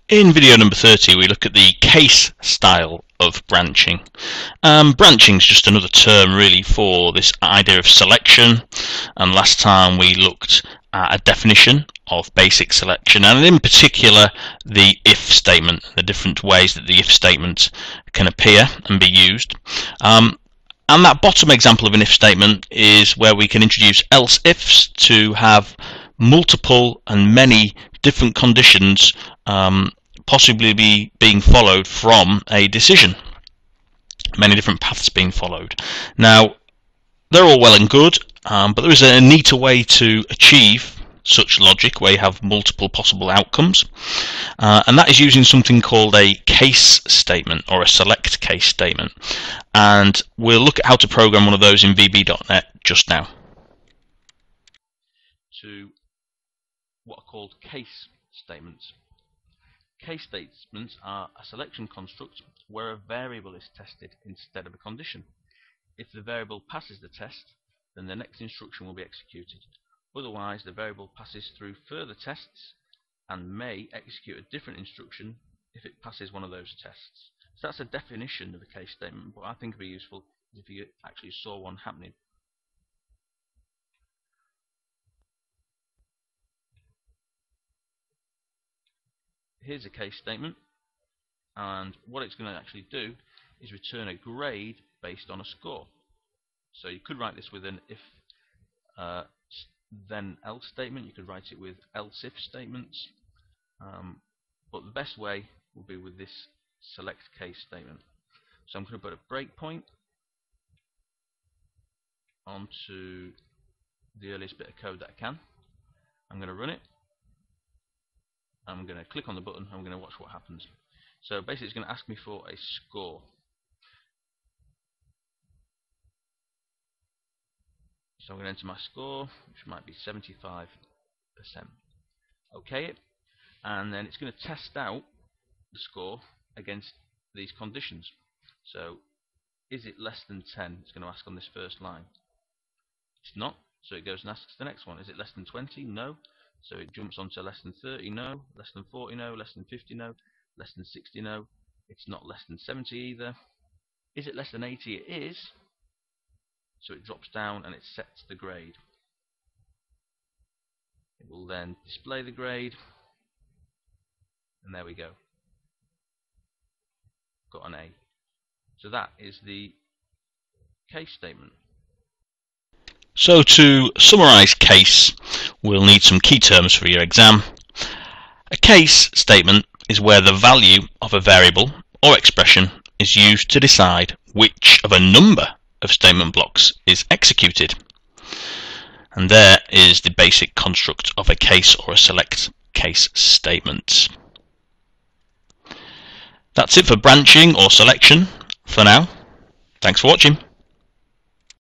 In video number 30 we look at the case style of branching. Branching is just another term really for this idea of selection, and last time we looked at a definition of basic selection and in particular the if statement, the different ways that the if statement can appear and be used. And that bottom example of an if statement is where we can introduce else ifs to have multiple and many different conditions possibly being followed from a decision. Many different paths being followed. Now, they're all well and good, but there is a neater way to achieve such logic where you have multiple possible outcomes, and that is using something called a case statement or a select case statement. And we'll look at how to program one of those in VB.NET just now. To what are called case statements. Case statements are a selection construct where a variable is tested instead of a condition. If the variable passes the test, then the next instruction will be executed. Otherwise, the variable passes through further tests and may execute a different instruction if it passes one of those tests. So that's a definition of a case statement, but I think it would be useful if you actually saw one happening. Here's a case statement, and what it's going to actually do is return a grade based on a score. So you could write this with an if then else statement, you could write it with else if statements, but the best way would be with this select case statement. So I'm going to put a breakpoint onto the earliest bit of code that I can. I'm going to run it. I'm going to click on the button and I'm going to watch what happens. So basically it's going to ask me for a score. So I'm going to enter my score, which might be 75%. OK it, and then it's going to test out the score against these conditions. So is it less than 10? It's going to ask on this first line. It's not, so it goes and asks the next one. Is it less than 20? No. So it jumps on to less than 30, no. Less than 40, no. Less than 50, no. Less than 60, no. It's not less than 70 either. Is it less than 80? It is. So it drops down and it sets the grade. It will then display the grade, and there we go. Got an A. So that is the case statement. So to summarise case, we'll need some key terms for your exam. A case statement is where the value of a variable or expression is used to decide which of a number of statement blocks is executed. And there is the basic construct of a case or a select case statement. That's it for branching or selection for now. Thanks for watching.